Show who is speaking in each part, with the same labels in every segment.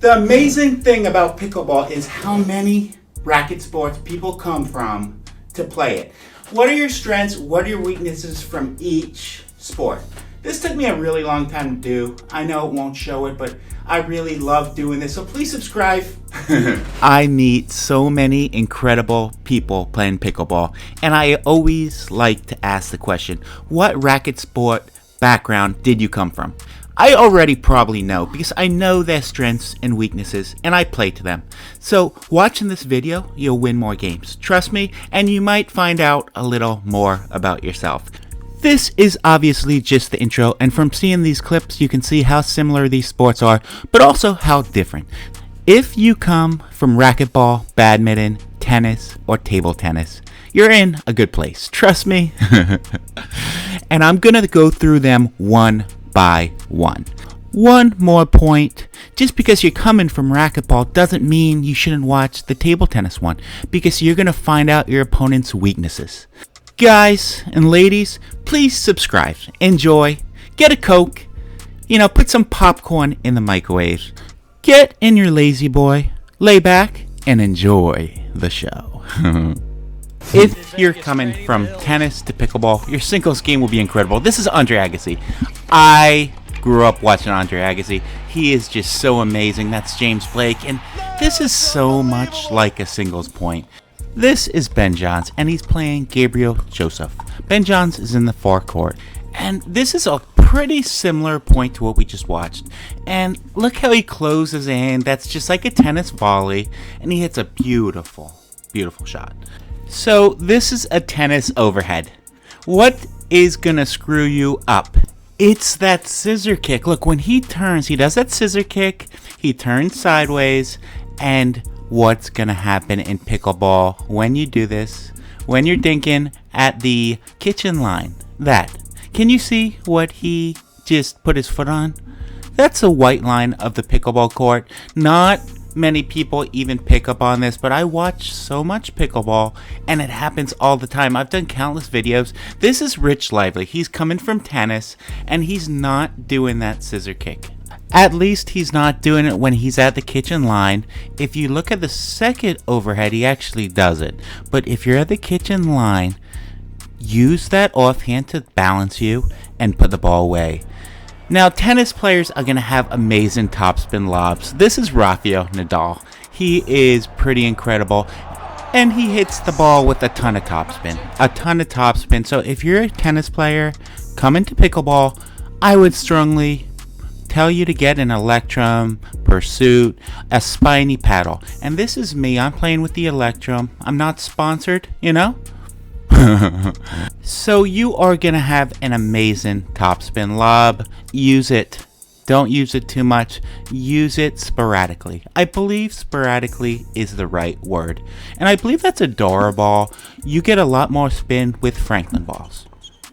Speaker 1: The amazing thing about pickleball is how many racket sports people come from to play it. What are your strengths? What are your weaknesses from each sport? This took me a really long time to do. I know it won't show it, but I really love doing this, so please subscribe. I meet so many incredible people playing pickleball, and I always like to ask the question, what racket sport background did you come from? I already probably know because I know their strengths and weaknesses and I play to them. So watching this video, you'll win more games. Trust me, and you might find out a little more about yourself. This is obviously just the intro, and from seeing these clips, you can see how similar these sports are, but also how different. If you come from racquetball, badminton, tennis, or table tennis, you're in a good place. Trust me. And I'm gonna go through them one by one. One more point, just because you're coming from racquetball doesn't mean you shouldn't watch the table tennis one, because you're gonna find out your opponent's weaknesses. Guys and ladies, please subscribe, enjoy, get a Coke, put some popcorn in the microwave, get in your lazy boy, lay back, and enjoy the show. If you're coming from tennis to pickleball, your singles game will be incredible. This is Andre Agassi. I grew up watching Andre Agassi. He is just so amazing. That's James Blake, and this is so much like a singles point. This is Ben Johns, and he's playing Gabriel Joseph. Ben Johns is in the forecourt, and this is a pretty similar point to what we just watched. And look how he closes in. That's just like a tennis volley, and he hits a beautiful, beautiful shot. So this is a tennis overhead. What is gonna screw you up? It's that scissor kick. Look, when he turns, he does that scissor kick, he turns sideways, and what's gonna happen in pickleball when you do this, when you're dinking at the kitchen line? Can you see what he just put his foot on? That's a white line of the pickleball court. Not many people even pick up on this, but I watch so much pickleball and it happens all the time. I've done countless videos. This is Rich Lively. He's coming from tennis and he's not doing that scissor kick. At least he's not doing it when he's at the kitchen line. If you look at the second overhead, he actually does it. But if you're at the kitchen line, use that offhand to balance you and put the ball away. Now, tennis players are going to have amazing topspin lobs. This is Rafael Nadal. He is pretty incredible, and he hits the ball with a ton of topspin. So if you're a tennis player coming to pickleball, I would strongly tell you to get an Electrum, Pursuit, a spiny paddle. And this is me. I'm playing with the Electrum. I'm not sponsored, So you are going to have an amazing topspin lob. Use it. Don't use it too much. Use it sporadically. I believe sporadically is the right word. And I believe that's a Dora ball. You get a lot more spin with Franklin balls.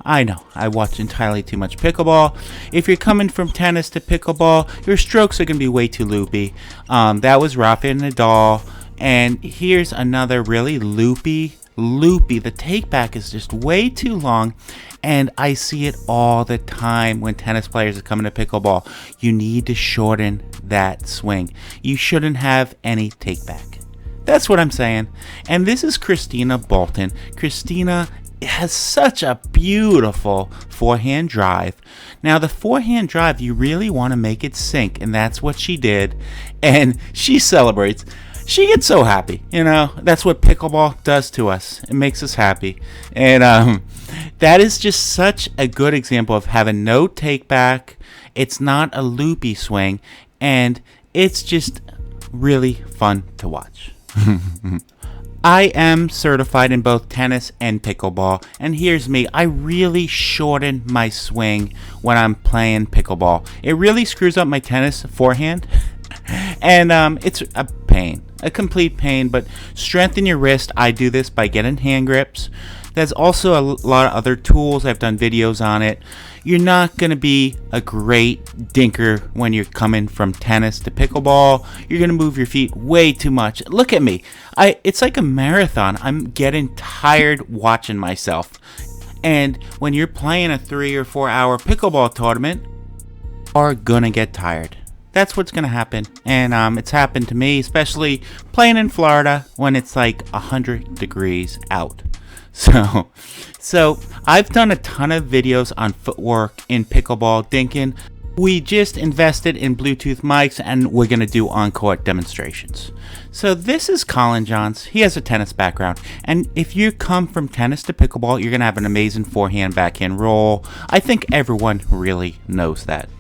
Speaker 1: I know, I watch entirely too much pickleball. If you're coming from tennis to pickleball, your strokes are going to be way too loopy. That was Rafael Nadal. And here's another really loopy. The take back is just way too long, and I see it all the time when tennis players are coming to pickleball. You need to shorten that swing. You shouldn't have any take back. That's what I'm saying. And this is Christina Bolton. Christina has such a beautiful forehand drive. Now the forehand drive, you really want to make it sink, and that's what she did, and she celebrates. She gets so happy, that's what pickleball does to us. It makes us happy. And that is just such a good example of having no take back. It's not a loopy swing, and it's just really fun to watch. I am certified in both tennis and pickleball, and here's me. I really shorten my swing when I'm playing pickleball. It really screws up my tennis forehand. And it's a pain, a complete pain, but strengthen your wrist. I do this by getting hand grips. There's also a lot of other tools. I've done videos on it. You're not going to be a great dinker when you're coming from tennis to pickleball. You're going to move your feet way too much. Look at me. It's like a marathon. I'm getting tired watching myself. And when you're playing a 3 or 4 hour pickleball tournament, you are going to get tired. That's what's gonna happen. And it's happened to me, especially playing in Florida when it's like 100 degrees out. So I've done a ton of videos on footwork in pickleball dinking. We just invested in Bluetooth mics and we're gonna do on-court demonstrations. So this is Colin Johns. He has a tennis background, and if you come from tennis to pickleball, you're gonna have an amazing forehand backhand roll. I think everyone really knows that.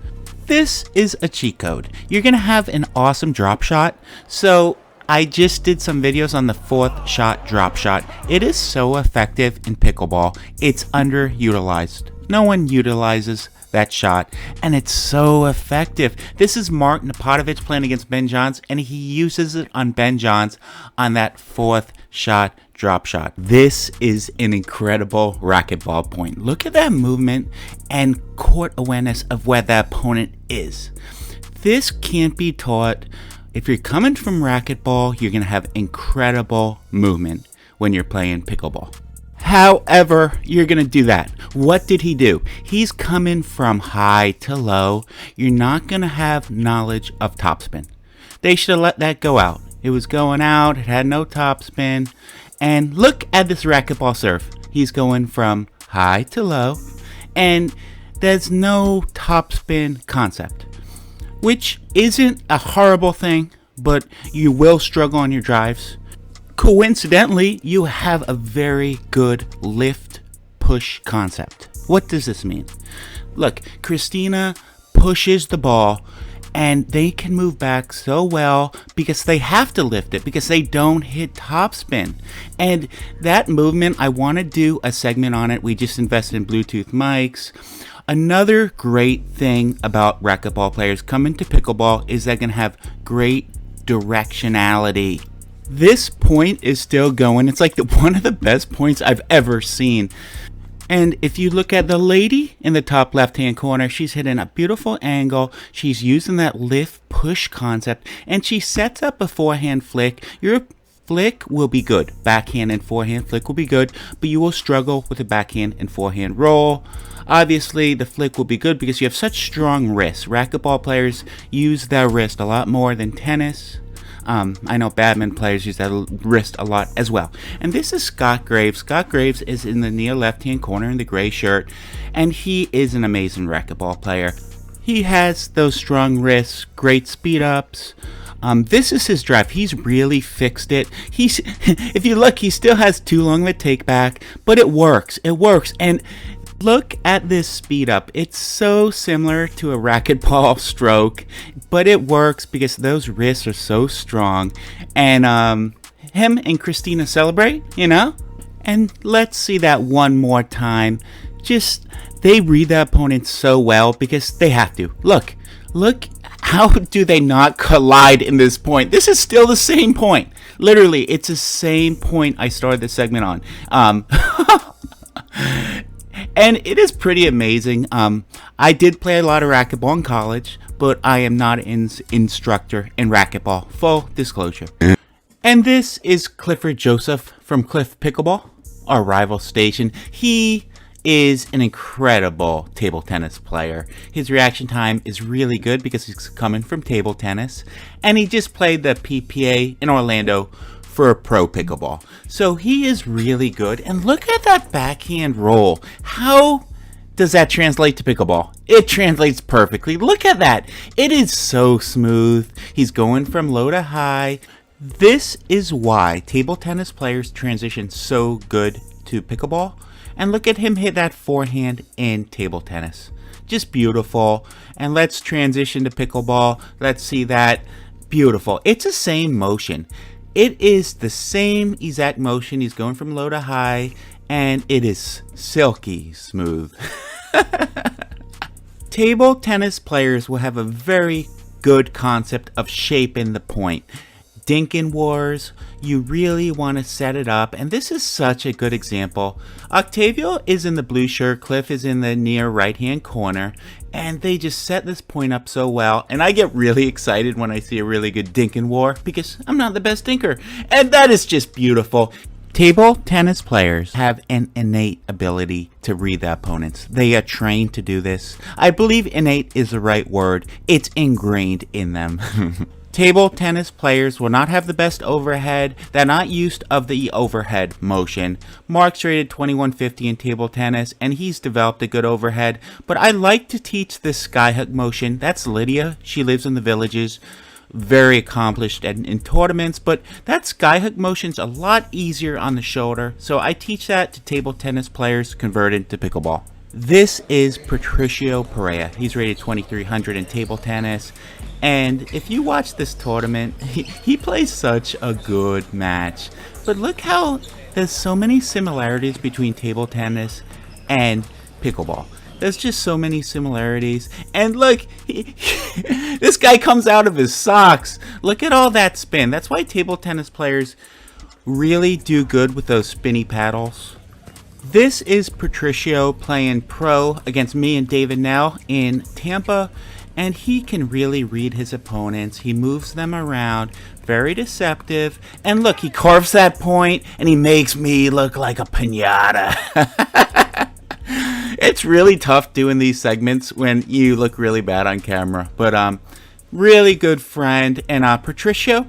Speaker 1: This is a cheat code. You're gonna have an awesome drop shot. So I just did some videos on the 4th shot drop shot. It is so effective in pickleball. It's underutilized. No one utilizes that shot, and it's so effective. This is Mark Napotovich playing against Ben Johns, and he uses it on Ben Johns on that 4th shot drop shot. This is an incredible racquetball point. Look at that movement and court awareness of where the opponent is. This can't be taught. If you're coming from racquetball, you're going to have incredible movement when you're playing pickleball. However, you're going to do that. What did he do? He's coming from high to low. You're not going to have knowledge of topspin. They should have let that go out. It was going out. It had no topspin. And look at this racquetball serve. He's going from high to low. And there's no topspin concept, which isn't a horrible thing, but you will struggle on your drives. Coincidentally, you have a very good lift push concept. What does this mean? Look, Christina pushes the ball and they can move back so well because they have to lift it because they don't hit topspin. And that movement, I want to do a segment on it. We just invested in Bluetooth mics. Another great thing about racquetball players coming to pickleball is they're going to have great directionality. This point is still going. It's like one of the best points I've ever seen. And if you look at the lady in the top left-hand corner, she's hitting a beautiful angle. She's using that lift push concept, and she sets up a forehand flick. Your flick will be good. Backhand and forehand flick will be good, but you will struggle with the backhand and forehand roll. Obviously, the flick will be good because you have such strong wrists. Racquetball players use their wrist a lot more than tennis. I know badminton players use that wrist a lot as well. And this is Scott Graves. Scott Graves is in the near left-hand corner in the gray shirt, and he is an amazing racquetball player. He has those strong wrists, great speed ups. This is his drive. He's really fixed it. If you look, he still has too long of a take back, but it works. It works. And look at this speed up. It's so similar to a racquetball stroke, but it works because those wrists are so strong. And him and Christina celebrate, you know? And let's see that one more time. They read the opponent so well because they have to. Look, how do they not collide in this point? This is still the same point. Literally, it's the same point I started this segment on. And it is pretty amazing. I did play a lot of racquetball in college, but I am not an instructor in racquetball. Full disclosure. And this is Clifford Joseph from Cliff Pickleball, our rival station. He is an incredible table tennis player. His reaction time is really good because he's coming from table tennis, and he just played the PPA in Orlando for a pro pickleball. So he is really good. And look at that backhand roll. How does that translate to pickleball? It translates perfectly. Look at that. It is so smooth. He's going from low to high. This is why table tennis players transition so good to pickleball. And look at him hit that forehand in table tennis. Just beautiful. And let's transition to pickleball. Let's see that. Beautiful. It's the same motion. It is the same exact motion. He's going from low to high, and it is silky smooth. Table tennis players will have a very good concept of shaping the point. Dinkin wars, you really want to set it up, and this is such a good example. Octavio is in the blue shirt, Cliff is in the near right hand corner, and they just set this point up so well. And I get really excited when I see a really good dinkin war because I'm not the best dinker, and that is just beautiful. Table tennis players have an innate ability to read their opponents. They are trained to do this. I believe innate is the right word. It's ingrained in them. Table tennis players will not have the best overhead. They're not used of the overhead motion. Mark's rated 2150 in table tennis, and he's developed a good overhead. But I like to teach this skyhook motion. That's Lydia. She lives in the Villages. Very accomplished in tournaments, but that skyhook motion's a lot easier on the shoulder. So I teach that to table tennis players converted to pickleball. This is Patricio Perea. He's rated 2300 in table tennis. And if you watch this tournament, he plays such a good match. But look how there's so many similarities between table tennis and pickleball. There's just so many similarities. And look, this guy comes out of his socks. Look at all that spin. That's why table tennis players really do good with those spinny paddles. This is Patricio playing pro against me and David Nell in Tampa. And he can really read his opponents. He moves them around, very deceptive. And look, he carves that point and he makes me look like a piñata. It's really tough doing these segments when you look really bad on camera. But really good friend. And Patricio,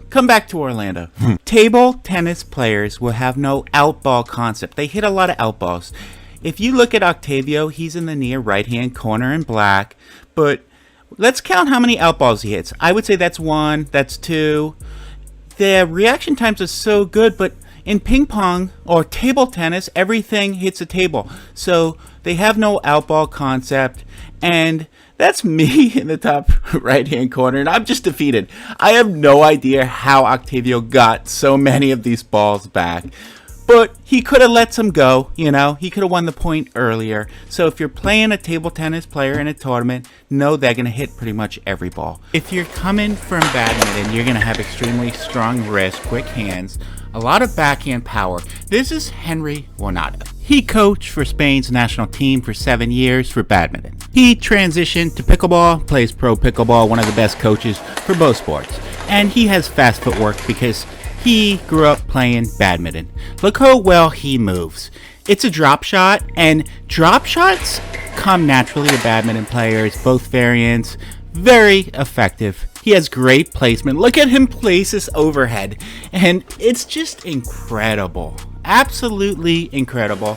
Speaker 1: come back to Orlando. Table tennis players will have no outball concept. They hit a lot of outballs. If you look at Octavio, he's in the near right-hand corner in black. But let's count how many outballs he hits. I would say that's 1, that's 2. The reaction times are so good, but in ping pong or table tennis, everything hits a table. So they have no outball concept. And that's me in the top right-hand corner, and I'm just defeated. I have no idea how Octavio got so many of these balls back. But he could have let some go, He could have won the point earlier. So if you're playing a table tennis player in a tournament, know they're going to hit pretty much every ball. If you're coming from badminton, you're going to have extremely strong wrists, quick hands, a lot of backhand power. This is Henry Warnado. He coached for Spain's national team for 7 years for badminton. He transitioned to pickleball, plays pro pickleball, one of the best coaches for both sports. And he has fast footwork because he grew up playing badminton. Look how well he moves. It's a drop shot, and drop shots come naturally to badminton players, both variants. Very effective. He has great placement. Look at him place this overhead, and it's just incredible. Absolutely incredible.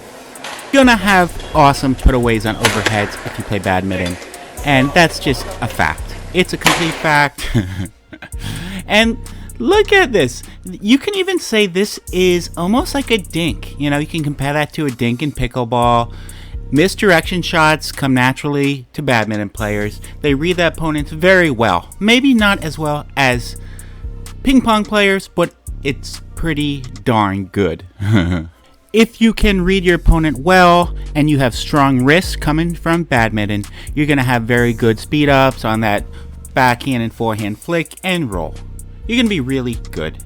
Speaker 1: You're gonna have awesome putaways on overheads if you play badminton, and that's just a fact. It's a complete fact. And look at this. You can even say this is almost like a dink. You can compare that to a dink in pickleball. Misdirection shots come naturally to badminton players. They read their opponents very well. Maybe not as well as ping pong players, but it's pretty darn good. If you can read your opponent well and you have strong wrists coming from badminton, you're going to have very good speed ups on that backhand and forehand flick and roll. You're going to be really good.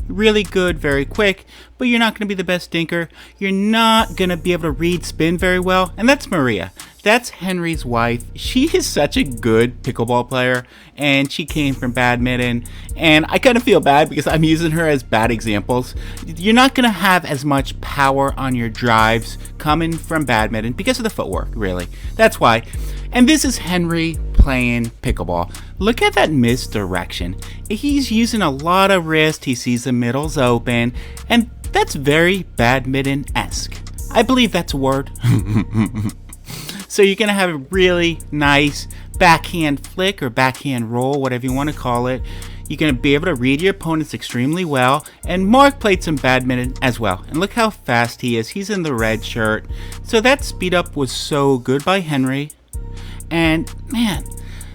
Speaker 1: Really good, very quick, but you're not going to be the best dinker. You're not going to be able to read spin very well. And that's Maria. That's Henry's wife. She is such a good pickleball player, and she came from badminton. And I kind of feel bad because I'm using her as bad examples. You're not going to have as much power on your drives coming from badminton because of the footwork, really. That's why. And this is Henry playing pickleball. Look at that misdirection. He's using a lot of wrist. He sees the middles open, and that's very badminton-esque. I believe that's a word. So you're going to have a really nice backhand flick or backhand roll, whatever you want to call it. You're going to be able to read your opponents extremely well. And Mark played some badminton as well. And look how fast he is. He's in the red shirt. So that speed up was so good by Henry. And man,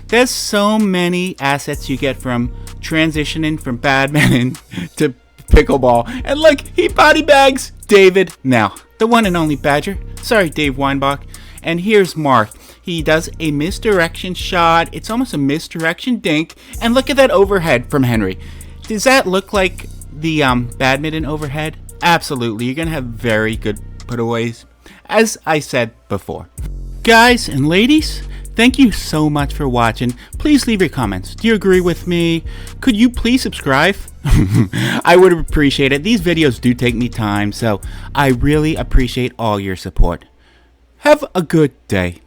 Speaker 1: there's so many assets you get from transitioning from badminton to pickleball. And look, he body bags David now, the one and only Badger. Sorry, Dave Weinbach. And here's Mark. He does a misdirection shot. It's almost a misdirection dink. And look at that overhead from Henry. Does that look like the badminton overhead? Absolutely. You're going to have very good putaways, as I said before. Guys and ladies, Thank you so much for watching. Please leave your comments. Do you agree with me? Could you please subscribe? I would appreciate it. These videos do take me time, so I really appreciate all your support. Have a good day.